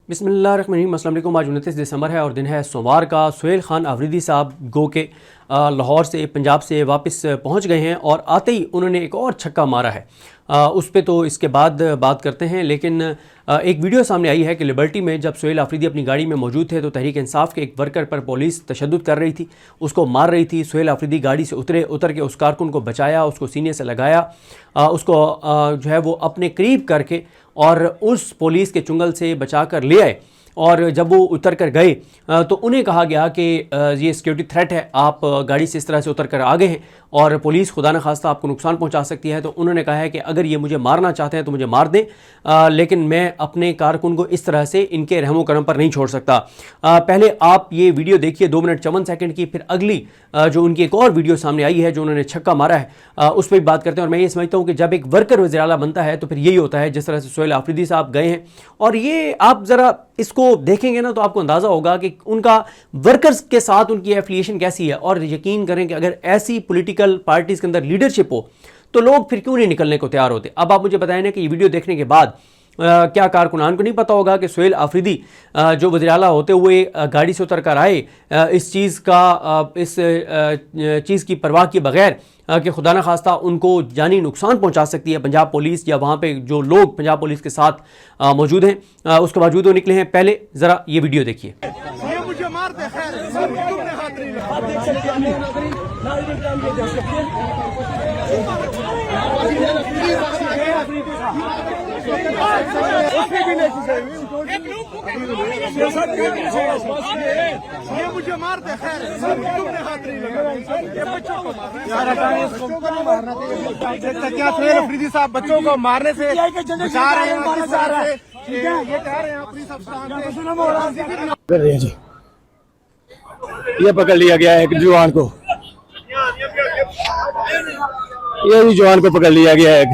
बिस्मिल्लाहिर्रहमानिर्रहीम। अस्सलाम वालेकुम। आज 29 दिसंबर है और दिन है सोमवार का। सुहेल खान आफरीदी साहब गो के लाहौर से पंजाब से वापस पहुंच गए हैं और आते ही उन्होंने एक और छक्का मारा है। उस पे तो इसके बाद बात करते हैं, लेकिन एक वीडियो सामने आई है कि लिबर्टी में जब सुहेल आफरीदी अपनी गाड़ी में मौजूद थे तो तहरीक इंसाफ के एक वर्कर पर पुलिस तशद्दुद कर रही थी, उसको मार रही थी। सुहेल आफरीदी गाड़ी से उतर के उस कारकुन को बचाया, उसको सीने से लगाया, उसको जो है वो अपने करीब करके और उस पुलिस के चुंगल से बचा कर ले आए। और जब वो उतर कर गए तो उन्हें कहा गया कि ये सिक्योरिटी थ्रेट है, आप गाड़ी से इस तरह से उतर कर आ गए हैं और पुलिस खुदा न खास्ता आपको नुकसान पहुंचा सकती है। तो उन्होंने कहा है कि अगर ये मुझे मारना चाहते हैं तो मुझे मार दें, लेकिन मैं अपने कारकुन को इस तरह से इनके रहमो करम पर नहीं छोड़ सकता। पहले आप ये वीडियो देखिए 2 मिनट 54 सेकंड की, फिर अगली जो उनकी एक और वीडियो सामने आई है जो उन्होंने छक्का मारा है उस पर भी बात करते हैं। और मैं ये समझता हूँ कि जब एक वर्कर वज़ीर आला बनता है तो फिर यही होता है, जिस तरह से सुहेल आफरीदी साहब गए हैं। और ये आप ज़रा इसको देखेंगे ना तो आपको अंदाज़ा होगा कि उनका वर्कर्स के साथ उनकी एफिलिएशन कैसी है। और यकीन करें कि अगर ऐसी पॉलिटिकल पार्टीज़ के अंदर लीडरशिप हो तो लोग फिर क्यों नहीं निकलने को तैयार होते। अब आप मुझे बताएं ना कि ये वीडियो देखने के बाद क्या कारकुनान को नहीं पता होगा कि सुहेल आफरीदी जो वज़ीर आला होते हुए गाड़ी से उतर कर आए, इस चीज़ की परवाह किए बगैर कि खुदा न खास्ता उनको जानी नुकसान पहुंचा सकती है पंजाब पुलिस या वहाँ पे जो लोग पंजाब पुलिस के साथ मौजूद हैं, उसके बावजूद वो निकले हैं। पहले ज़रा ये वीडियो देखिए। ये मुझे मार दे, खैर तुमने हाथ नहीं लगाया, ये बच्चों को मारना है। क्या सुहेल आफरीदी साहब बच्चों को मारने से बचा रहे हैं, किस तरह से ये कह रहे हैं पुलिस अफसरान जी। ये पकड़ लिया गया है एक जवान को, ये भी जवान को पकड़ लिया गया है। एक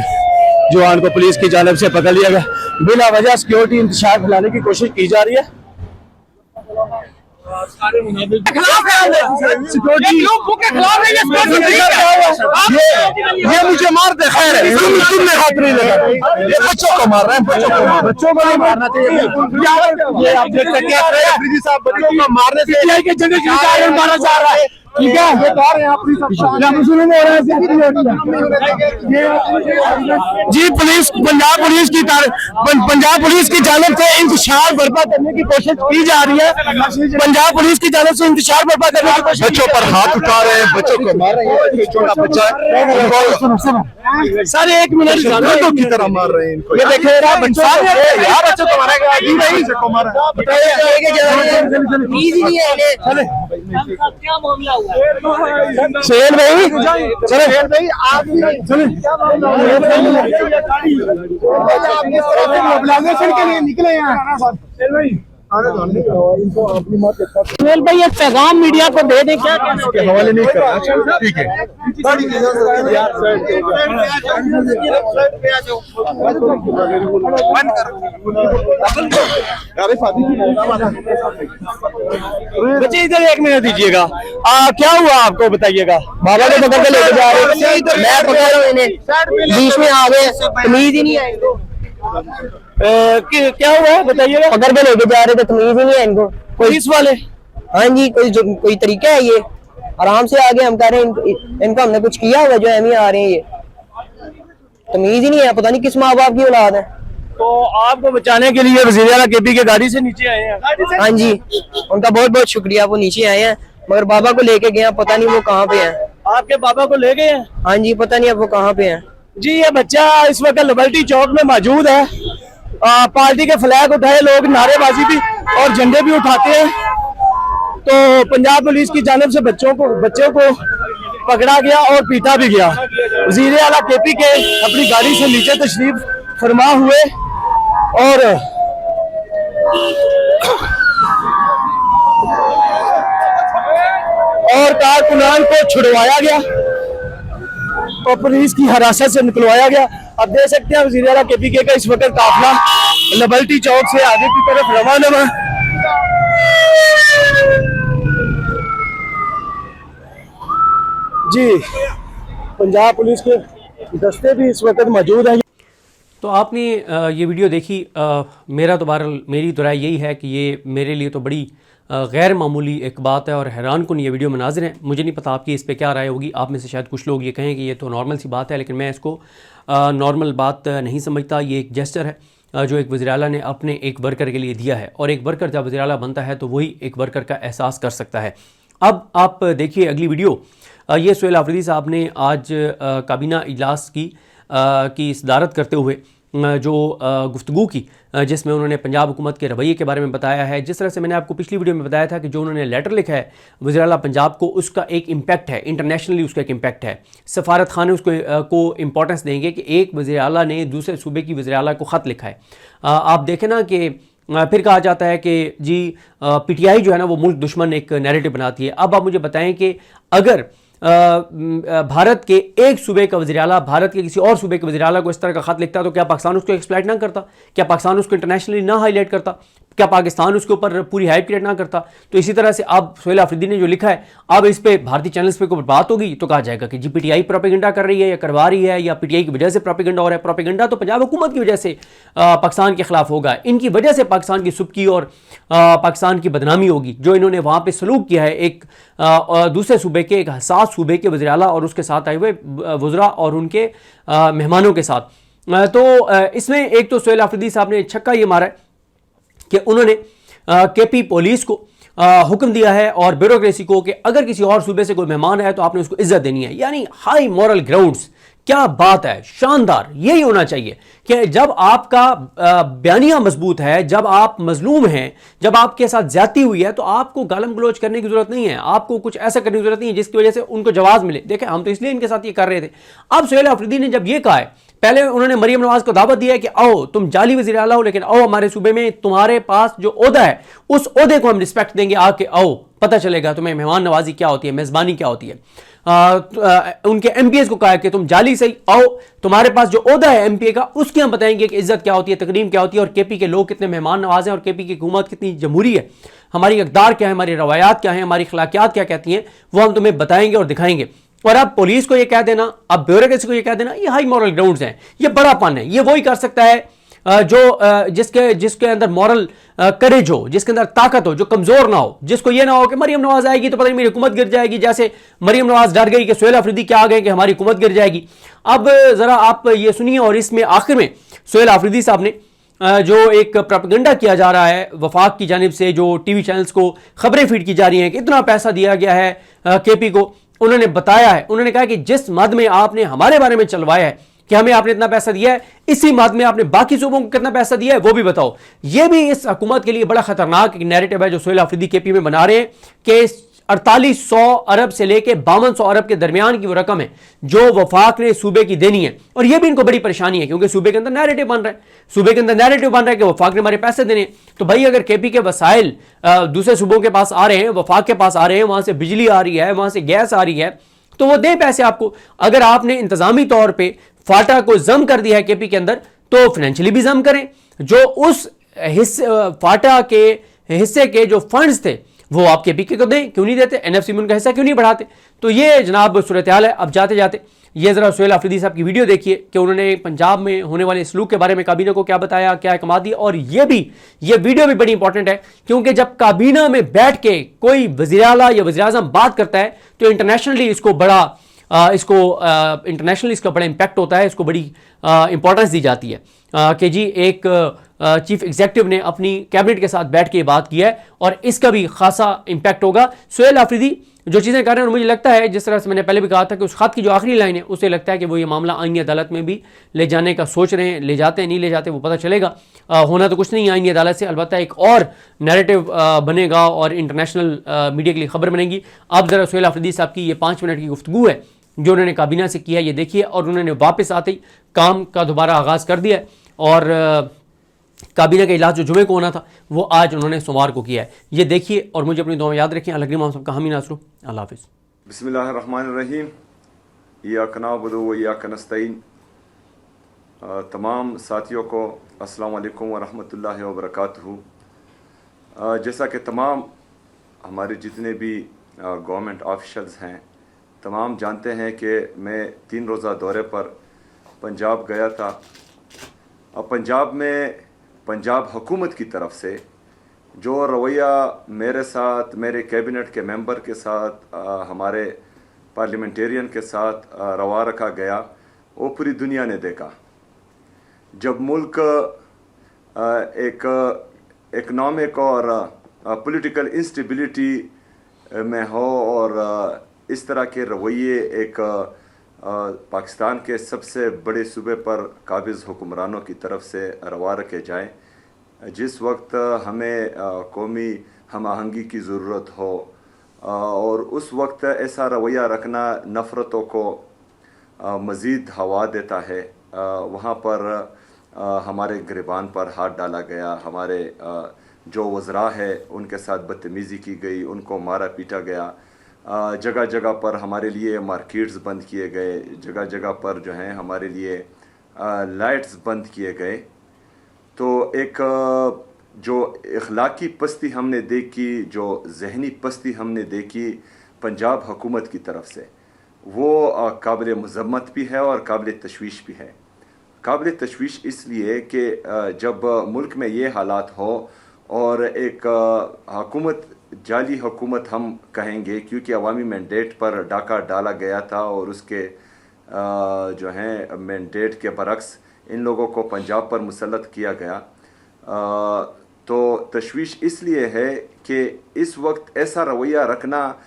जवान को पुलिस की जानिब से पकड़ लिया गया, बिना वजह सिक्योरिटी इंतशार फैलाने की कोशिश की जा रही है। ये मुझे मार दे, खैर है तुमने हाथ नहीं लगा, ये बच्चों को मार रहे हैं, बच्चों को नहीं मारना चाहिए। ये आप देख सकते हैं आफरीदी साहब बच्चों को मारने से मारा जा रहा है, ठीक है। ये कह रहे हैं जी पुलिस पंजाब पुलिस की जानिब से इंतशार बर्पा करने की कोशिश की जा रही है। पंजाब पुलिस की जानिब से इंतशार बर्पा करने की कोशिश, बच्चों पर हाथ उठा रहे हैं, बच्चों को मार रहे हैं। छोटा बच्चा है सर, 1 मिनट की तरह मार रहे हैं इनको। ये देखे बच्चों को मारा गया, क्या मामला हुआ? सुहेल भाई, चलो सुहेल भाई आप मोबिलाइजेशन के लिए निकले हैं। सुहेल भाई एक पैगाम मीडिया को दे दें, क्या के हवाले नहीं करना, ठीक है। बच्चे इधर 1 मिनट दीजिएगा। क्या हुआ आपको बताइएगा। बाबा को पकड़ के लेके जा रहे हैं, मैं पकड़ रहा हूँ इन्हें, बीच में आ गए, तमीज ही नहीं है इनको। क्या हुआ बताइएगा। पकड़ के लेके जा रहे थे, तमीज ही नहीं है इनको। पुलिस वाले, हाँ जी, कोई तरीका है ये, आराम से आगे हम कह रहे हैं इनको हमने कुछ किया हुआ जो हम ही आ रहे हैं, ये तमीज ही नहीं है, पता नहीं किस माँ बाप की औलाद है। तो आपको बचाने के लिए वज़ीर आला केपी के गाड़ी से नीचे आए हैं। हाँ जी, उनका बहुत बहुत शुक्रिया, वो नीचे आए हैं, मगर बाबा को लेके गए, पता नहीं वो कहाँ पे हैं। आपके बाबा को ले गए हैं? हाँ जी, पता नहीं अब वो कहाँ पे हैं। जी ये बच्चा इस वक्त लिबर्टी चौक में मौजूद है। पार्टी के फ्लैग उठाए लोग, नारेबाजी भी और झंडे भी उठाते हैं। तो पंजाब पुलिस की जानिब से बच्चों को पकड़ा गया और पीटा भी गया। वज़ीर आला केपी के अपनी गाड़ी से नीचे तशरीफ फरमा हुए और कारकुनान को छुड़वाया गया और पुलिस की हिरासत से निकलवाया गया। अब देख सकते हैं वज़ीर आला केपी का इस वक्त काफिला लिबर्टी चौक से आगे की तरफ रवाना है। जी पंजाब पुलिस के दस्ते भी इस वक्त मौजूद हैं। तो आपने ये वीडियो देखी। मेरा तो बहरहाल मेरी तो राय यही है कि ये मेरे लिए तो बड़ी गैर मामूली एक बात है और हैरान कुन ये वीडियो मनाजिर हैं। मुझे नहीं पता आपकी इस पे क्या राय होगी। आप में से शायद कुछ लोग ये कहें कि ये तो नॉर्मल सी बात है, लेकिन मैं इसको नॉर्मल बात नहीं समझता। ये एक जेस्चर है जो एक वज़ीर आला ने अपने एक वर्कर के लिए दिया है, और एक वर्कर जब वज़ीर आला बनता है तो वही एक वर्कर का एहसास कर सकता है। अब आप देखिए अगली वीडियो। ये सुहेल आफरीदी साहब ने आज काबीना इजलास की सदारत करते हुए जो गुफ्तगू की, जिसमें उन्होंने पंजाब हुकूमत के रवैये के बारे में बताया है। जिस तरह से मैंने आपको पिछली वीडियो में बताया था कि जो उन्होंने लेटर लिखा है वज़ीर आला पंजाब को, उसका एक इम्पैक्ट है, इंटरनेशनली उसका एक इम्पैक्ट है। सफारत खाने उसको इम्पोर्टेंस देंगे कि एक वज़ीर आला ने दूसरे सूबे की वज़ीर आला को ख़त लिखा है। आप देखें ना कि फिर कहा जाता है कि जी PTI जो है ना वो मुल्क दुश्मन एक नैरेटिव बनाती है। अब आप मुझे बताएं कि अगर भारत के एक सूबे का वज़ीर आला भारत के किसी और सूबे के वज़ीर आला को इस तरह का ख़त लिखता तो क्या पाकिस्तान उसको एक्सप्लॉइट ना करता? क्या पाकिस्तान उसको इंटरनेशनली ना हाईलाइट करता? क्या पाकिस्तान उसके ऊपर पूरी हाइप क्रिएट ना करता? तो इसी तरह से अब सुहेल आफरीदी ने जो लिखा है, अब इस पर भारतीय चैनल्स पे कोई बात होगी तो कहा जाएगा कि जी PTI प्रोपेगेंडा कर रही है या करवा रही है, या PTI की वजह से प्रोपेगेंडा हो रहा है। प्रोपेगेंडा तो पंजाब हुकूमत की वजह से पाकिस्तान के खिलाफ होगा, इनकी वजह से पाकिस्तान की सुबकी और पाकिस्तान की बदनामी होगी। जो इन्होंने वहाँ पर सलूक किया है एक दूसरे सूबे के, एक हसास सूबे के वज़ीर आला और उसके साथ आए हुए वज़रा और उनके मेहमानों के साथ। तो इसमें एक तो सुहेल आफरीदी साहब ने छक्का ये मारा है कि उन्होंने KP पुलिस को हुक्म दिया है और ब्यूरोक्रेसी को कि अगर किसी और सूबे से कोई मेहमान आए तो आपने उसको इज्जत देनी है। यानी हाई मॉरल ग्राउंड्स। क्या बात है, शानदार। यही होना चाहिए कि जब आपका बयानिया मजबूत है, जब आप मजलूम हैं, जब आपके साथ ज्यादती हुई है, तो आपको गालम गलोच करने की जरूरत नहीं है। आपको कुछ ऐसा करने की जरूरत नहीं है जिसकी वजह से उनको जवाब मिले। देखें, हम तो इसलिए इनके साथ ये कर रहे थे। अब सुहेल आफरीदी ने जब ये कहा है, पहले उन्होंने मरियम नवाज को दावत दिया है कि आओ तुम जाली वज़ीर आला हो, लेकिन आओ हमारे सूबे में, तुम्हारे पास जो ओहदा है उस ओहदे को हम रिस्पेक्ट देंगे, आके आओ, पता चलेगा तुम्हें मेहमान नवाजी क्या होती है, मेज़बानी क्या होती है। उनके MPs को कहा कि तुम जाली से आओ, तुम्हारे पास जो ओहदा है MPA का उसकी हम बताएंगे कि इज्जत क्या होती है, तकरीम क्या होती है, और KP के लोग कितने मेहमान नवाज हैं, और KP की हुकूमत कितनी जमहूरी है, हमारी अक़दार क्या है, हमारी रवायात क्या है, हमारी अखलाकियात क्या कहती हैं, वो हम तुम्हें बताएंगे और दिखाएंगे। और अब पुलिस को ये कह देना, अब ब्यूरोक्रेसी को ये कह देना, ये हाई मॉरल ग्राउंड्स हैं, ये बड़ापन है। ये वही कर सकता है जो जिसके अंदर मॉरल करेज हो, जिसके अंदर ताकत हो, जो कमजोर ना हो, जिसको ये ना हो कि मरियम नवाज आएगी तो पता नहीं मेरी हुकूमत गिर जाएगी, जैसे मरियम नवाज डर गई कि सुहेल आफरीदी क्या आ गए कि हमारी हुकूमत गिर जाएगी। अब जरा आप ये सुनिए, और इसमें आखिर में सुहेल आफरीदी साहब ने जो एक प्रोपेगेंडा किया जा रहा है वफाक की जानिब से, जो TV चैनल्स को खबरें फीड की जा रही हैं कि इतना पैसा दिया गया है KP को, उन्होंने बताया है, उन्होंने कहा कि जिस मद में आपने हमारे बारे में चलवाया है कि हमें आपने इतना पैसा दिया है, इसी मद में आपने बाकी सूबों को कितना पैसा दिया है वो भी बताओ। ये भी इस हुकूमत के लिए बड़ा खतरनाक एक नैरेटिव है जो सुहेल आफरीदी KP में बना रहे हैं कि 4800 अरब से लेके 5200 अरब के दरमियान की वो रकम है जो वफाक ने सूबे की देनी है। और ये भी इनको बड़ी परेशानी है क्योंकि सूबे के अंदर नैरेटिव बन रहा है, सूबे के अंदर नैरेटिव बन रहा है कि वफाक ने हमारे पैसे देने। तो भाई अगर KP के वसाइल दूसरे सूबों के पास आ रहे हैं, वफाक के पास आ रहे हैं, वहां से बिजली आ रही है, वहां से गैस आ रही है, तो वो दें पैसे आपको। अगर आपने इंतजामी तौर पर फाटा को जम कर दिया है KP के अंदर, तो फाइनेंशियली भी जम करें। जो उस हिस्से फाटा के हिस्से के जो फंड्स थे वो आप KP को दें, क्यों नहीं देते? NFC में उनका हिस्सा क्यों नहीं बढ़ाते? तो ये जनाब सूरत हाल है। अब जाते जाते ये जरा सुहेल आफरीदी साहब की वीडियो देखिए कि उन्होंने पंजाब में होने वाले सलूक के बारे में काबीना को क्या बताया, क्या अहकाम दिए। और ये वीडियो भी बड़ी इंपॉर्टेंट है क्योंकि जब काबीना में बैठ के कोई वज़ीर आला या वज़ीर आज़म बात करता है तो इंटरनेशनली इसको बड़ा इंटरनेशनली इसका बड़ा इंपैक्ट होता है, इसको बड़ी इंपॉर्टेंस दी जाती है कि जी एक चीफ एग्जीक्यूटिव ने अपनी कैबिनेट के साथ बैठ के बात की है और इसका भी खासा इंपैक्ट होगा। सुहेल आफरीदी जो चीज़ें कर रहे हैं, मुझे लगता है जिस तरह से मैंने पहले भी कहा था कि उस खत की जो आखिरी लाइन है उससे लगता है कि वो ये मामला आईनी अदालत में भी ले जाने का सोच रहे हैं। ले जाते हैं नहीं ले जाते वो पता चलेगा, होना तो कुछ नहीं आईनी अदालत से, अलबत्ता एक और नैरेटिव बनेगा और इंटरनेशनल मीडिया के लिए खबर बनेगी। अब ज़रा सुहेल आफरीदी साहब की ये 5 मिनट की गुफ्तगू है जो उन्होंने काबीना से किया, ये देखिए। और उन्होंने वापस आते ही काम का दोबारा आगाज़ कर दिया है और काबीना का इजलास जो जुमे को होना था वो आज उन्होंने सोमवार को किया है, ये देखिए। और मुझे अपनी दुआ में याद रखें। अल्लाह करीम आप सबका हामी नासरू। अल्लाह हाफ़िज़। बिस्मिल्लाहिर्रहमानिर्रहीम। इय्याका नअबुदु व इय्याका नस्तईन। तमाम साथियों को अस्सलाम वालेकुम व रहमतुल्लाहि व बरकातुहू। जैसा कि तमाम हमारे जितने भी गवर्नमेंट ऑफिशल्स हैं तमाम जानते हैं कि मैं 3 रोज़ा दौरे पर पंजाब गया था पंजाब में पंजाब हुकूमत की तरफ से जो रवैया मेरे साथ, मेरे कैबिनेट के मेंबर के साथ, हमारे पार्लियामेंटेरियन के साथ रवा रखा गया, वो पूरी दुनिया ने देखा। जब मुल्क एक इकनॉमिक और पॉलिटिकल इंस्टेबिलिटी में हो और इस तरह के रवैये एक पाकिस्तान के सबसे बड़े सूबे पर काबिज हुक्मरानों की तरफ से रवा रखे जाएं, जिस वक्त हमें कौमी हम आहंगी की ज़रूरत हो और उस वक्त ऐसा रवैया रखना नफ़रतों को मज़ीद हवा देता है, वहाँ पर हमारे गिरबान पर हाथ डाला गया, हमारे जो वज़रा है उनके साथ बदतमीज़ी की गई, उनको मारा पीटा गया, जगह जगह पर हमारे लिए मार्केट्स बंद किए गए, जगह जगह पर जो हैं हमारे लिए लाइट्स बंद किए गए। तो एक जो इखलाकी पस्ती हमने देखी, जो जहनी पस्ती हमने देखी पंजाब हुकूमत की तरफ से, वो काबिल मज़म्मत भी है और काबिल तशवीश भी है। काबिल तशवीश इसलिए कि जब मुल्क में ये हालात हो और एक हुकूमत, जाली हुकूमत हम कहेंगे क्योंकि अवामी मैंडेट पर डाका डाला गया था और उसके जो हैं मैंडेट के बरक्स इन लोगों को पंजाब पर मुसल्लत किया गया। तो तशवीश इसलिए है कि इस वक्त ऐसा रवैया रखना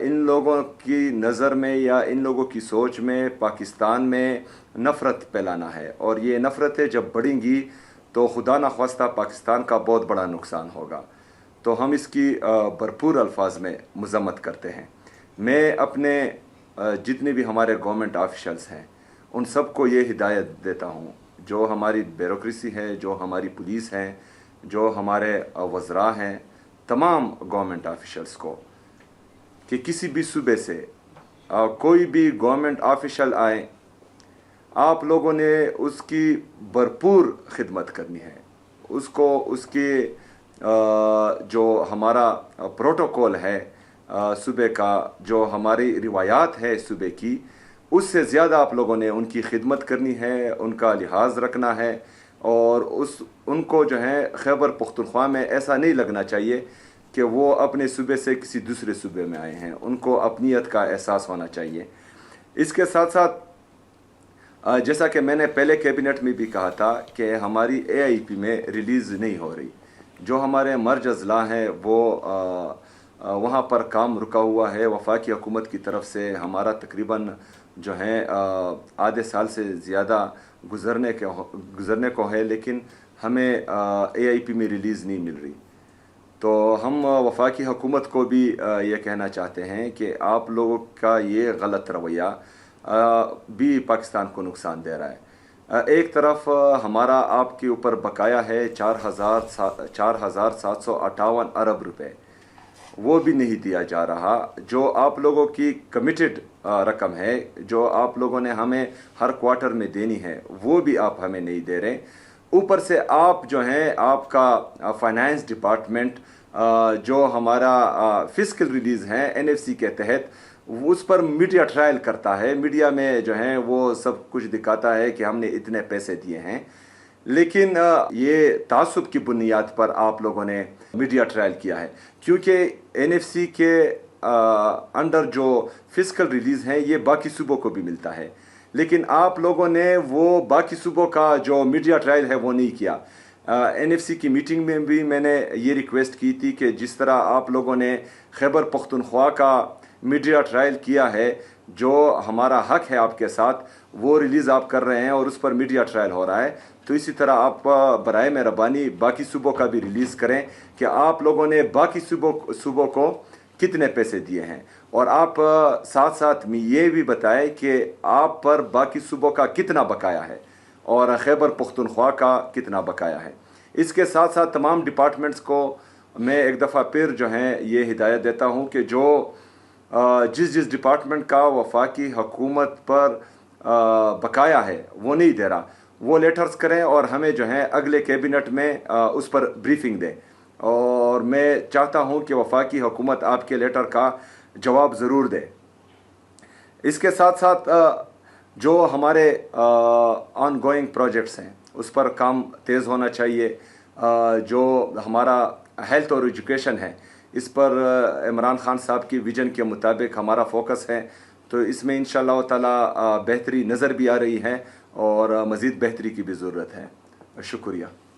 इन लोगों की नज़र में या इन लोगों की सोच में पाकिस्तान में नफ़रत फैलाना है, और ये नफ़रतें जब बढ़ेंगी तो खुदा न ख्वास्ता पाकिस्तान का बहुत बड़ा नुकसान होगा। तो हम इसकी भरपूर अल्फाज में मज़म्मत करते हैं। मैं अपने जितने भी हमारे गवर्नमेंट ऑफिशल्स हैं उन सबको ये हिदायत देता हूँ, जो हमारी ब्यूरोक्रेसी है, जो हमारी पुलिस हैं, जो हमारे वज़रा हैं, तमाम गवर्नमेंट ऑफिशल्स को, कि किसी भी सूबे से कोई भी गवर्नमेंट ऑफिशल आए, आप लोगों ने उसकी भरपूर खिदमत करनी है, उसको उसके जो हमारा प्रोटोकॉल है सूबे का, जो हमारी रिवायात है सूबे की, उससे ज़्यादा आप लोगों ने उनकी खिदमत करनी है, उनका लिहाज रखना है। और उनको जो है खैबर पख्तूनख्वा में ऐसा नहीं लगना चाहिए कि वो अपने सूबे से किसी दूसरे सूबे में आए हैं, उनको अपनीयत का एहसास होना चाहिए। इसके साथ साथ जैसा कि मैंने पहले कैबिनेट में भी कहा था कि हमारी AIP में रिलीज़ नहीं हो रही, जो हमारे मर्ज अजला हैं वो वहाँ पर काम रुका हुआ है। वफाकी हुकूमत की तरफ से हमारा तकरीबन जो है आधे साल से ज़्यादा गुज़रने को है, लेकिन हमें AIP में रिलीज़ नहीं मिल रही। तो हम वफाकी हुकूमत को भी ये कहना चाहते हैं कि आप लोगों का ये गलत रवैया भी पाकिस्तान को नुकसान दे रहा है। एक तरफ हमारा आपके ऊपर बकाया है 4,758 अरब रुपए, वो भी नहीं दिया जा रहा। जो आप लोगों की कमिटेड रकम है, जो आप लोगों ने हमें हर क्वार्टर में देनी है, वो भी आप हमें नहीं दे रहे। ऊपर से आप जो हैं, आपका फाइनेंस डिपार्टमेंट जो हमारा फिस्कल रिलीज़ है NFC के तहत, उस पर मीडिया ट्रायल करता है, मीडिया में जो है वो सब कुछ दिखाता है कि हमने इतने पैसे दिए हैं, लेकिन ये तासुब की बुनियाद पर आप लोगों ने मीडिया ट्रायल किया है, क्योंकि NFC के अंडर जो फिस्कल रिलीज़ हैं ये बाकी सूबों को भी मिलता है, लेकिन आप लोगों ने वो बाकी सूबों का जो मीडिया ट्रायल है वो नहीं किया। NFC की मीटिंग में भी मैंने ये रिक्वेस्ट की थी कि जिस तरह आप लोगों ने खैबर पख्तूनख्वा का मीडिया ट्रायल किया है, जो हमारा हक है आपके साथ, वो रिलीज़ आप कर रहे हैं और उस पर मीडिया ट्रायल हो रहा है, तो इसी तरह आप बराए मेहरबानी बाकी सूबों का भी रिलीज़ करें कि आप लोगों ने बाकी सूबों को कितने पैसे दिए हैं, और आप साथ साथ में ये भी बताएं कि आप पर बाकी सूबों का कितना बकाया है और खैबर पख्तूनख्वा का कितना बकाया है। इसके साथ साथ तमाम डिपार्टमेंट्स को मैं एक दफ़ा फिर जो है ये हिदायत देता हूँ कि जो जिस डिपार्टमेंट का वफाकी हुकूमत पर बकाया है वो नहीं दे रहा, वो लेटर्स करें और हमें जो है अगले कैबिनेट में उस पर ब्रीफिंग दें। और मैं चाहता हूँ कि वफाकी हुकूमत आपके लेटर का जवाब ज़रूर दे। इसके साथ साथ जो हमारे ऑन गोइंग प्रोजेक्ट्स हैं, उस पर काम तेज़ होना चाहिए। जो हमारा हेल्थ और एजुकेशन है, इस पर इमरान खान साहब की विजन के मुताबिक हमारा फोकस है, तो इसमें इंशाअल्लाह ताला बेहतरी नज़र भी आ रही है और मज़ीद बेहतरी की भी ज़रूरत है। शुक्रिया।